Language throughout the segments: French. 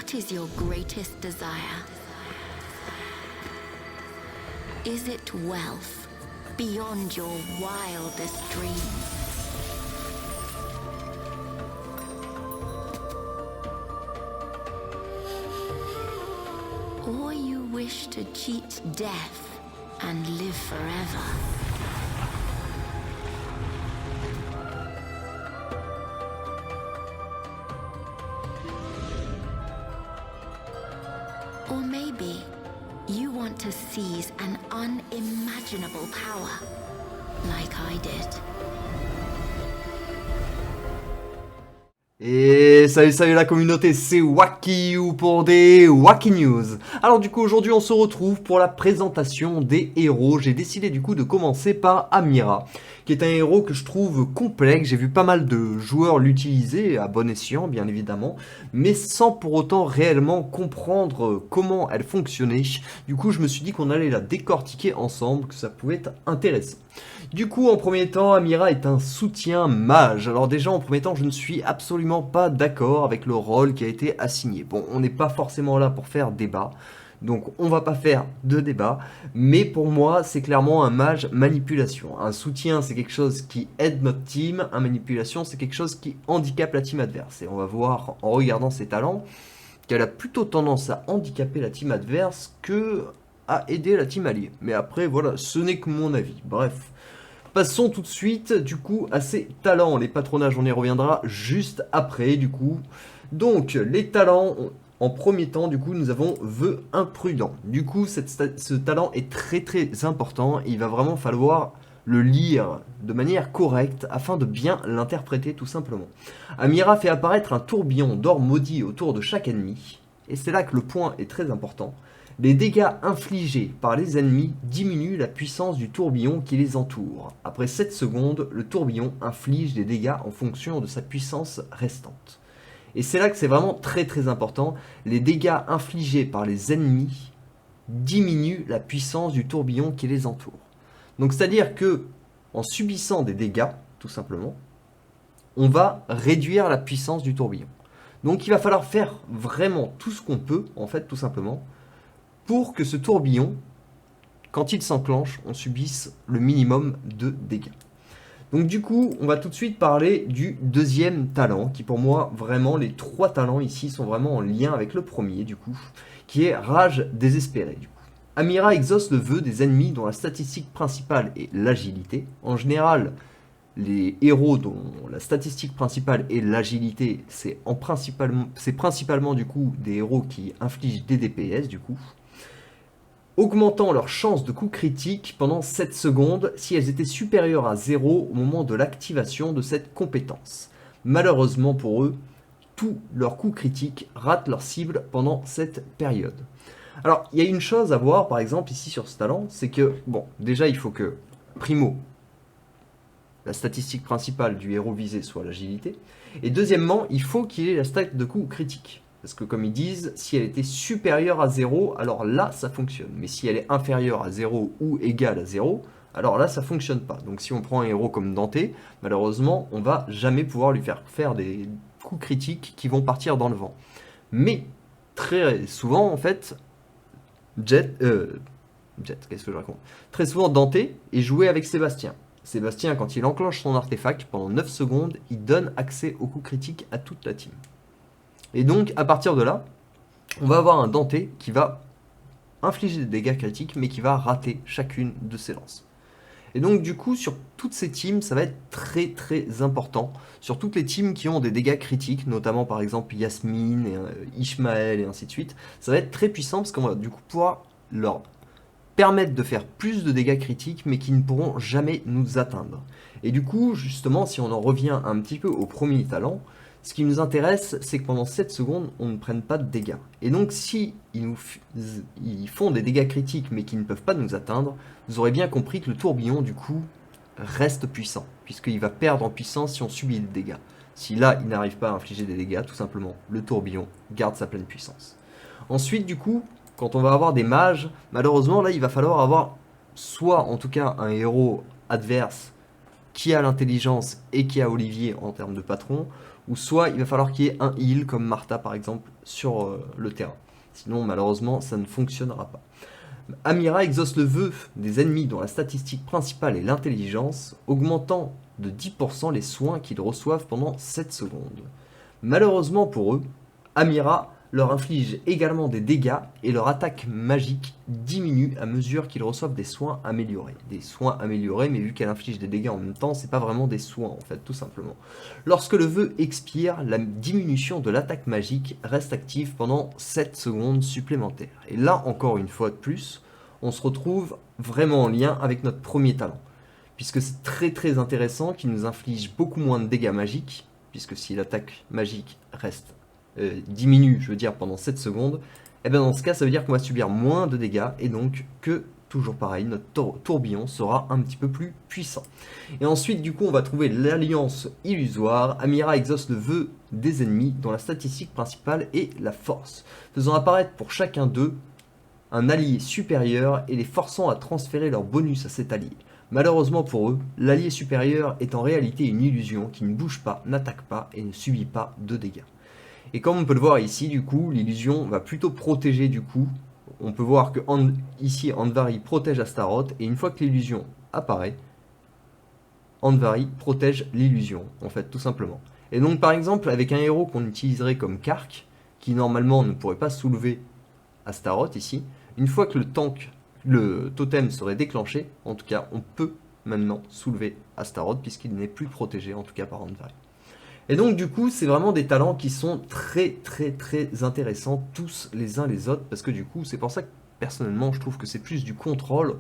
What is your greatest desire? Is it wealth beyond your wildest dreams? Or you wish to cheat death and live forever? Or maybe you want to seize an unimaginable power, like I did. Et salut la communauté, c'est WakiU pour des Waki News. Alors du coup aujourd'hui on se retrouve pour la présentation des héros. J'ai décidé du coup de commencer par Amira, qui est un héros que je trouve complexe. J'ai vu pas mal de joueurs l'utiliser à bon escient bien évidemment, mais sans pour autant réellement comprendre comment elle fonctionnait. Du coup je me suis dit qu'on allait la décortiquer ensemble, que ça pouvait être intéressant. Du coup, en premier temps, Amira est un soutien mage. Alors déjà, en premier temps, je ne suis absolument pas d'accord avec le rôle qui a été assigné. Bon, on n'est pas forcément là pour faire débat, donc on va pas faire de débat, mais pour moi, c'est clairement un mage manipulation. Un soutien, c'est quelque chose qui aide notre team, un manipulation, c'est quelque chose qui handicape la team adverse. Et on va voir, en regardant ses talents, qu'elle a plutôt tendance à handicaper la team adverse que à aider la team alliée. Mais après, voilà, ce n'est que mon avis. Bref. Passons tout de suite, du coup, à ses talents. Les patronages, on y reviendra juste après, du coup. Donc, les talents, en premier temps, du coup, nous avons vœu imprudent. Du coup, ce talent est très important. Il va vraiment falloir le lire de manière correcte afin de bien l'interpréter, tout simplement. Amira fait apparaître un tourbillon d'or maudit autour de chaque ennemi. Et c'est là que le point est très important. Les dégâts infligés par les ennemis diminuent la puissance du tourbillon qui les entoure. Après 7 secondes, le tourbillon inflige des dégâts en fonction de sa puissance restante. Et c'est là que c'est vraiment très important. Les dégâts infligés par les ennemis diminuent la puissance du tourbillon qui les entoure. Donc c'est-à-dire que en subissant des dégâts, tout simplement, on va réduire la puissance du tourbillon. Donc il va falloir faire vraiment tout ce qu'on peut, en fait, tout simplement, pour que ce tourbillon, quand il s'enclenche, on subisse le minimum de dégâts. Donc du coup, on va tout de suite parler du deuxième talent, qui pour moi, vraiment, les trois talents ici sont vraiment en lien avec le premier, du coup, qui est Rage désespérée, du coup. Amira exauce le vœu des ennemis dont la statistique principale est l'agilité. En général, les héros dont la statistique principale est l'agilité, c'est principalement du coup des héros qui infligent des DPS, du coup, augmentant leur chance de coup critique pendant 7 secondes si elles étaient supérieures à 0 au moment de l'activation de cette compétence. Malheureusement pour eux, tous leurs coups critiques ratent leur cible pendant cette période. Alors, il y a une chose à voir, par exemple, ici sur ce talent, c'est que, bon, déjà, il faut que, primo, la statistique principale du héros visé soit l'agilité, et deuxièmement, il faut qu'il ait la stat de coup critique. Parce que comme ils disent, si elle était supérieure à 0, alors là, ça fonctionne. Mais si elle est inférieure à 0 ou égale à 0, alors là, ça fonctionne pas. Donc si on prend un héros comme Dante, malheureusement, on va jamais pouvoir lui faire des coups critiques qui vont partir dans le vent. Mais, très souvent, en fait, qu'est-ce que je raconte ? Très souvent, Dante est joué avec Sébastien. Sébastien, quand il enclenche son artefact, pendant 9 secondes, il donne accès aux coups critiques à toute la team. Et donc, à partir de là, on va avoir un Dante qui va infliger des dégâts critiques, mais qui va rater chacune de ses lances. Et donc, du coup, sur toutes ces teams, ça va être très important. Sur toutes les teams qui ont des dégâts critiques, notamment par exemple Yasmine, et Ishmael et ainsi de suite, ça va être très puissant parce qu'on va du coup pouvoir leur permettre de faire plus de dégâts critiques, mais qui ne pourront jamais nous atteindre. Et du coup, justement, si on en revient un petit peu au premier talent, ce qui nous intéresse, c'est que pendant 7 secondes, on ne prenne pas de dégâts. Et donc, si ils font des dégâts critiques, mais qui ne peuvent pas nous atteindre, vous aurez bien compris que le tourbillon, du coup, reste puissant, puisqu'il va perdre en puissance si on subit des dégâts. Si là, il n'arrive pas à infliger des dégâts, tout simplement, le tourbillon garde sa pleine puissance. Ensuite, du coup, quand on va avoir des mages, malheureusement, là, il va falloir avoir soit, en tout cas, un héros adverse qui a l'intelligence et qui a Olivier en termes de patron, ou soit il va falloir qu'il y ait un heal comme Martha par exemple sur le terrain. Sinon, malheureusement, ça ne fonctionnera pas. Amira exauce le vœu des ennemis dont la statistique principale est l'intelligence, augmentant de 10% les soins qu'ils reçoivent pendant 7 secondes. Malheureusement pour eux, Amira leur inflige également des dégâts et leur attaque magique diminue à mesure qu'ils reçoivent des soins améliorés. Des soins améliorés, mais vu qu'elle inflige des dégâts en même temps, c'est pas vraiment des soins en fait, tout simplement. Lorsque le vœu expire, la diminution de l'attaque magique reste active pendant 7 secondes supplémentaires. Et là, encore une fois de plus, on se retrouve vraiment en lien avec notre premier talent. Puisque c'est très intéressant qu'il nous inflige beaucoup moins de dégâts magiques, puisque si l'attaque magique reste diminue, je veux dire, pendant 7 secondes, et bien dans ce cas, ça veut dire qu'on va subir moins de dégâts, et donc que, toujours pareil, notre tourbillon sera un petit peu plus puissant. Et ensuite, du coup, on va trouver l'alliance illusoire. Amira exauce le vœu des ennemis, dont la statistique principale est la force, faisant apparaître pour chacun d'eux un allié supérieur et les forçant à transférer leur bonus à cet allié. Malheureusement pour eux, l'allié supérieur est en réalité une illusion qui ne bouge pas, n'attaque pas et ne subit pas de dégâts. Et comme on peut le voir ici, du coup, l'illusion va plutôt protéger du coup. On peut voir que ici, Andvari protège Astaroth, et une fois que l'illusion apparaît, Andvari protège l'illusion, en fait, tout simplement. Et donc, par exemple, avec un héros qu'on utiliserait comme Kark, qui normalement ne pourrait pas soulever Astaroth ici, une fois que le totem serait déclenché, en tout cas, on peut maintenant soulever Astaroth, puisqu'il n'est plus protégé, en tout cas par Andvari. Et donc du coup, c'est vraiment des talents qui sont très intéressants tous les uns les autres, parce que du coup, c'est pour ça que personnellement, je trouve que c'est plus du contrôle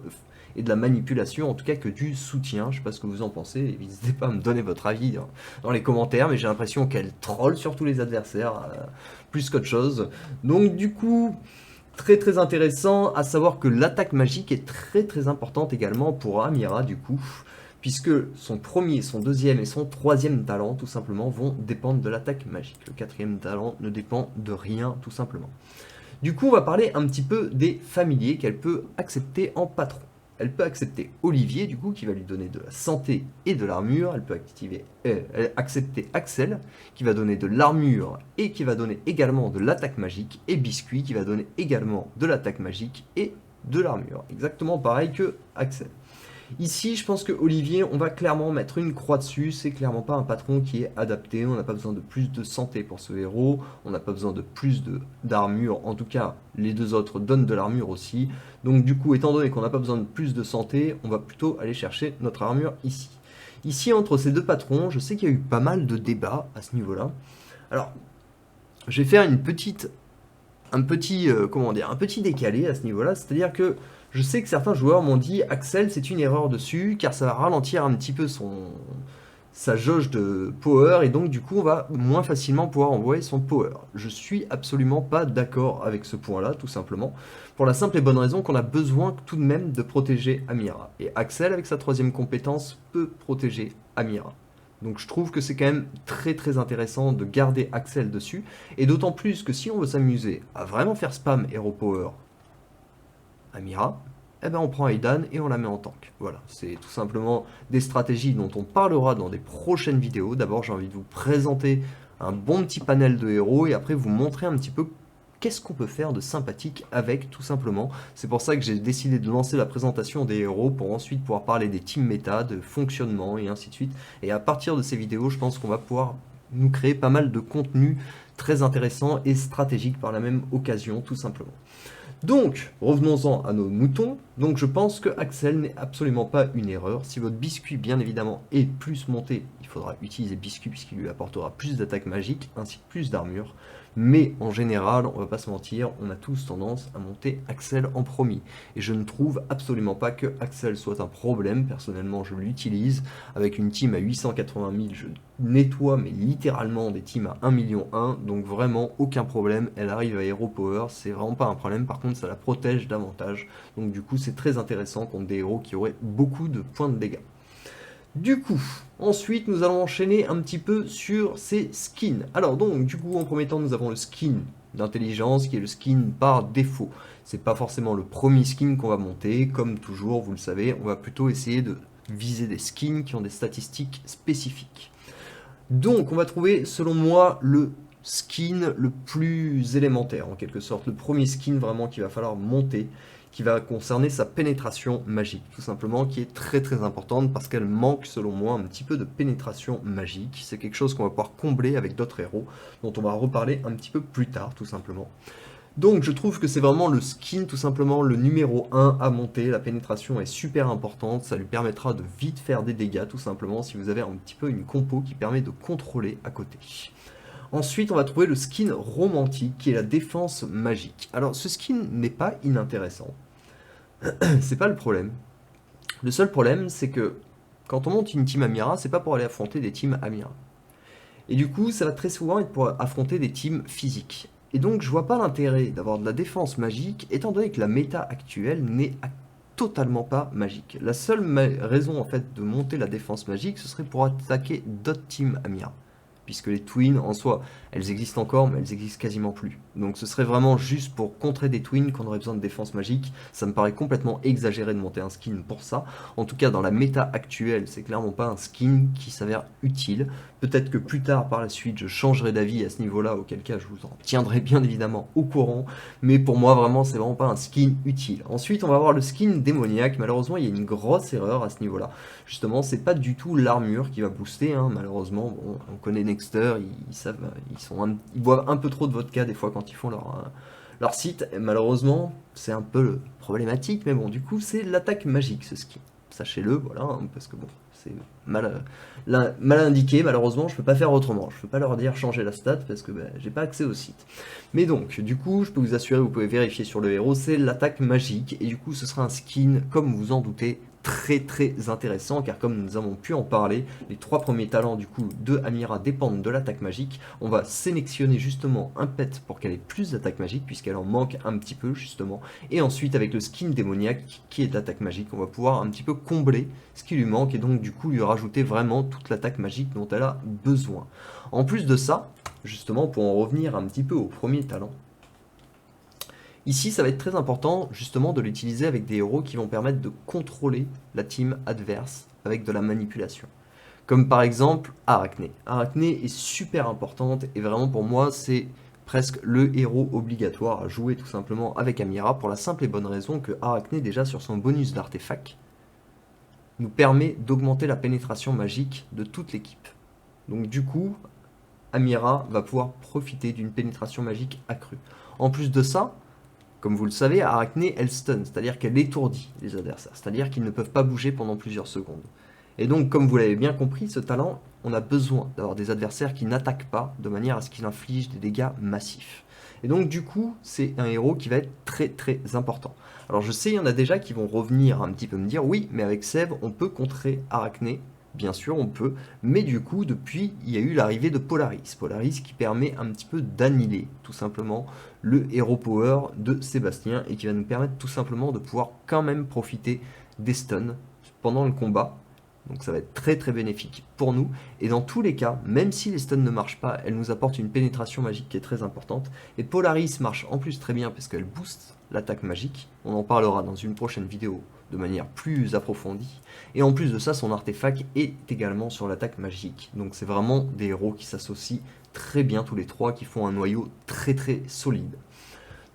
et de la manipulation, en tout cas que du soutien. Je sais pas ce que vous en pensez, et n'hésitez pas à me donner votre avis dans les commentaires, mais j'ai l'impression qu'elle troll surtout les adversaires, plus qu'autre chose. Donc du coup, très intéressant, à savoir que l'attaque magique est très importante également pour Amira du coup, puisque son premier, son deuxième et son troisième talent, tout simplement, vont dépendre de l'attaque magique. Le quatrième talent ne dépend de rien, tout simplement. Du coup, on va parler un petit peu des familiers qu'elle peut accepter en patron. Elle peut accepter Olivier, du coup, qui va lui donner de la santé et de l'armure. Elle peut accepter Axel, qui va donner de l'armure et qui va donner également de l'attaque magique. Et Biscuit, qui va donner également de l'attaque magique et de l'armure. Exactement pareil que Axel. Ici, je pense que Olivier, on va clairement mettre une croix dessus. C'est clairement pas un patron qui est adapté. On n'a pas besoin de plus de santé pour ce héros. On n'a pas besoin de plus d'armure. En tout cas, les deux autres donnent de l'armure aussi. Donc du coup, étant donné qu'on n'a pas besoin de plus de santé, on va plutôt aller chercher notre armure ici. Ici, entre ces deux patrons, je sais qu'il y a eu pas mal de débats à ce niveau-là. Alors, je vais faire un petit décalé à ce niveau-là. C'est-à-dire que je sais que certains joueurs m'ont dit Axel c'est une erreur dessus car ça va ralentir un petit peu sa jauge de power et donc du coup on va moins facilement pouvoir envoyer son power. Je suis absolument pas d'accord avec ce point là tout simplement pour la simple et bonne raison qu'on a besoin tout de même de protéger Amira et Axel avec sa troisième compétence peut protéger Amira. Donc je trouve que c'est quand même très intéressant de garder Axel dessus et d'autant plus que si on veut s'amuser à vraiment faire spam Hero Power Amira, eh ben on prend Aidan et on la met en tank. Voilà, c'est tout simplement des stratégies dont on parlera dans des prochaines vidéos. D'abord, j'ai envie de vous présenter un bon petit panel de héros et après vous montrer un petit peu qu'est-ce qu'on peut faire de sympathique avec, tout simplement. C'est pour ça que j'ai décidé de lancer la présentation des héros pour ensuite pouvoir parler des team méta, de fonctionnement et ainsi de suite. Et à partir de ces vidéos, je pense qu'on va pouvoir nous créer pas mal de contenu très intéressant et stratégique par la même occasion, tout simplement. Donc, revenons-en à nos moutons. Donc, je pense que Axel n'est absolument pas une erreur. Si votre biscuit, bien évidemment, est plus monté, il faudra utiliser biscuit puisqu'il lui apportera plus d'attaque magique ainsi que plus d'armure. Mais en général, on va pas se mentir, on a tous tendance à monter Axel en premier. Et je ne trouve absolument pas que Axel soit un problème. Personnellement, je l'utilise. Avec une team à 880 000, je nettoie mais littéralement des teams à 1 million 1. Donc vraiment, aucun problème. Elle arrive à Hero Power, c'est vraiment pas un problème. Par contre, ça la protège davantage. Donc du coup, c'est très intéressant contre des héros qui auraient beaucoup de points de dégâts. Du coup, ensuite, nous allons enchaîner un petit peu sur ces skins. Alors donc, du coup, en premier temps, nous avons le skin d'intelligence, qui est le skin par défaut. C'est pas forcément le premier skin qu'on va monter. Comme toujours, vous le savez, on va plutôt essayer de viser des skins qui ont des statistiques spécifiques. Donc, on va trouver, selon moi, le skin le plus élémentaire en quelque sorte, le premier skin vraiment qu'il va falloir monter, qui va concerner sa pénétration magique, tout simplement, qui est très très importante parce qu'elle manque selon moi un petit peu de pénétration magique. C'est quelque chose qu'on va pouvoir combler avec d'autres héros, dont on va reparler un petit peu plus tard, tout simplement. Donc je trouve que c'est vraiment le skin, tout simplement le numéro 1 à monter. La pénétration est super importante, ça lui permettra de vite faire des dégâts, tout simplement, si vous avez un petit peu une compo qui permet de contrôler à côté. Ensuite, on va trouver le skin romantique, qui est la défense magique. Alors, ce skin n'est pas inintéressant. C'est pas le problème. Le seul problème, c'est que quand on monte une team Amira, c'est pas pour aller affronter des teams Amira. Et du coup, ça va très souvent être pour affronter des teams physiques. Et donc, je vois pas l'intérêt d'avoir de la défense magique, étant donné que la méta actuelle n'est totalement pas magique. La seule raison, en fait, de monter la défense magique, ce serait pour attaquer d'autres teams Amira. Puisque les twins, en soi, elles existent encore, mais elles existent quasiment plus. Donc ce serait vraiment juste pour contrer des twins qu'on aurait besoin de défense magique. Ça me paraît complètement exagéré de monter un skin pour ça. En tout cas, dans la méta actuelle, c'est clairement pas un skin qui s'avère utile. Peut-être que plus tard, par la suite, je changerai d'avis à ce niveau-là, auquel cas je vous en tiendrai bien évidemment au courant. Mais pour moi, vraiment, c'est vraiment pas un skin utile. Ensuite, on va avoir le skin démoniaque. Malheureusement, il y a une grosse erreur à ce niveau-là. Justement, c'est pas du tout l'armure qui va booster, hein. Malheureusement, bon, on connaît Nexter, ils boivent un peu trop de vodka des fois quand ils font leur site. Et malheureusement, c'est un peu problématique, mais bon, du coup, c'est l'attaque magique ce skin. Sachez-le, voilà, hein, parce que bon, c'est mal indiqué, malheureusement, je peux pas faire autrement. Je peux pas leur dire changer la stat parce que j'ai pas accès au site. Mais donc, du coup, je peux vous assurer, vous pouvez vérifier sur le héros, c'est l'attaque magique, et du coup, ce sera un skin, comme vous en doutez, très très intéressant, car comme nous avons pu en parler, les 3 premiers talents du coup de Amira dépendent de l'attaque magique. On va sélectionner justement un pet pour qu'elle ait plus d'attaque magique, puisqu'elle en manque un petit peu justement, et ensuite avec le skin démoniaque qui est d'attaque magique, on va pouvoir un petit peu combler ce qui lui manque, et donc du coup lui rajouter vraiment toute l'attaque magique dont elle a besoin. En plus de ça, justement pour en revenir un petit peu au premier talent, ici, ça va être très important justement de l'utiliser avec des héros qui vont permettre de contrôler la team adverse avec de la manipulation. Comme par exemple Arachné. Arachné est super importante et vraiment pour moi c'est presque le héros obligatoire à jouer tout simplement avec Amira pour la simple et bonne raison que Arachné déjà sur son bonus d'artefact nous permet d'augmenter la pénétration magique de toute l'équipe. Donc du coup, Amira va pouvoir profiter d'une pénétration magique accrue. En plus de ça, comme vous le savez, Arachné, elle stun, c'est-à-dire qu'elle étourdit les adversaires, c'est-à-dire qu'ils ne peuvent pas bouger pendant plusieurs secondes. Et donc, comme vous l'avez bien compris, ce talent, on a besoin d'avoir des adversaires qui n'attaquent pas, de manière à ce qu'il inflige des dégâts massifs. Et donc, du coup, c'est un héros qui va être très très important. Alors, je sais, il y en a déjà qui vont revenir un petit peu me dire, oui, mais avec Sève, on peut contrer Arachné. Bien sûr, on peut, mais du coup, depuis, il y a eu l'arrivée de Polaris. Polaris qui permet un petit peu d'annihiler, tout simplement, le hero power de Sébastien et qui va nous permettre tout simplement de pouvoir quand même profiter des stuns pendant le combat. Donc ça va être très très bénéfique pour nous. Et dans tous les cas, même si les stuns ne marchent pas, elle nous apporte une pénétration magique qui est très importante. Et Polaris marche en plus très bien parce qu'elle booste l'attaque magique. On en parlera dans une prochaine vidéo de manière plus approfondie. Et en plus de ça, son artefact est également sur l'attaque magique. Donc c'est vraiment des héros qui s'associent très bien tous les trois, qui font un noyau très très solide.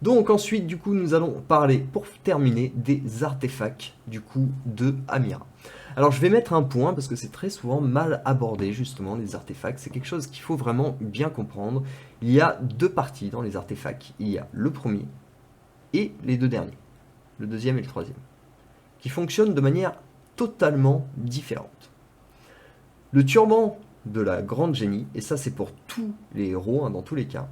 Donc ensuite, du coup, nous allons parler, pour terminer, des artefacts, du coup, de Amira. Alors je vais mettre un point, parce que c'est très souvent mal abordé, justement, les artefacts. C'est quelque chose qu'il faut vraiment bien comprendre. Il y a 2 parties dans les artefacts. Il y a le premier et les 2 derniers. Le deuxième et le troisième. Qui fonctionnent de manière totalement différente. Le turban de la grande génie, et ça c'est pour tous les héros, hein, dans tous les cas,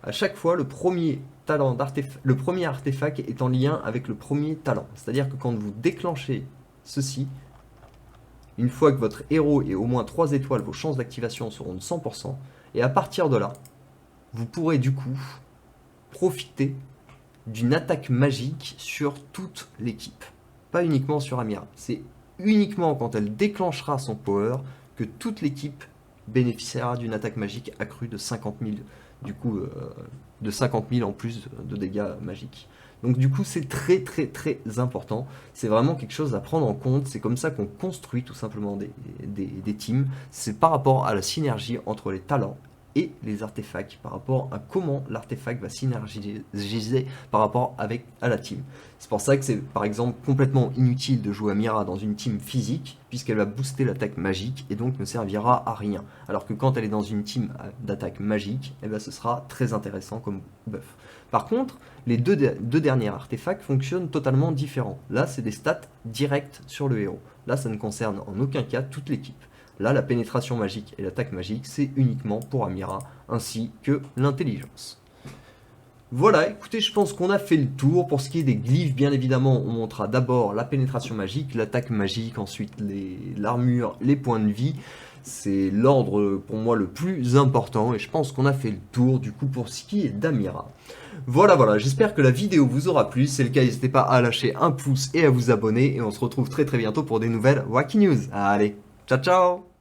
à chaque fois, le premier artefact est en lien avec le premier talent. C'est-à-dire que quand vous déclenchez ceci, une fois que votre héros est au moins 3 étoiles, vos chances d'activation seront de 100%, et à partir de là, vous pourrez du coup profiter d'une attaque magique sur toute l'équipe. Pas uniquement sur Amira. C'est uniquement quand elle déclenchera son power que toute l'équipe bénéficiera d'une attaque magique accrue de 50 000, du coup, de 50 000 en plus de dégâts magiques. Donc du coup, c'est très très très important. C'est vraiment quelque chose à prendre en compte. C'est comme ça qu'on construit tout simplement des teams. C'est par rapport à la synergie entre les talents et les artefacts, par rapport à comment l'artefact va synergiser par rapport à la team. C'est pour ça que c'est par exemple complètement inutile de jouer Amira dans une team physique, puisqu'elle va booster l'attaque magique et donc ne servira à rien. Alors que quand elle est dans une team d'attaque magique, eh ben, ce sera très intéressant comme buff. Par contre, les deux derniers artefacts fonctionnent totalement différents. Là, c'est des stats directes sur le héros. Là, ça ne concerne en aucun cas toute l'équipe. Là, la pénétration magique et l'attaque magique, c'est uniquement pour Amira, ainsi que l'intelligence. Voilà, écoutez, je pense qu'on a fait le tour. Pour ce qui est des glyphes, bien évidemment, on montrera d'abord la pénétration magique, l'attaque magique, ensuite l'armure, les points de vie. C'est l'ordre, pour moi, le plus important, et je pense qu'on a fait le tour, du coup, pour ce qui est d'Amira. Voilà, j'espère que la vidéo vous aura plu. Si c'est le cas, n'hésitez pas à lâcher un pouce et à vous abonner, et on se retrouve très bientôt pour des nouvelles Wacky News. Allez, ciao ciao!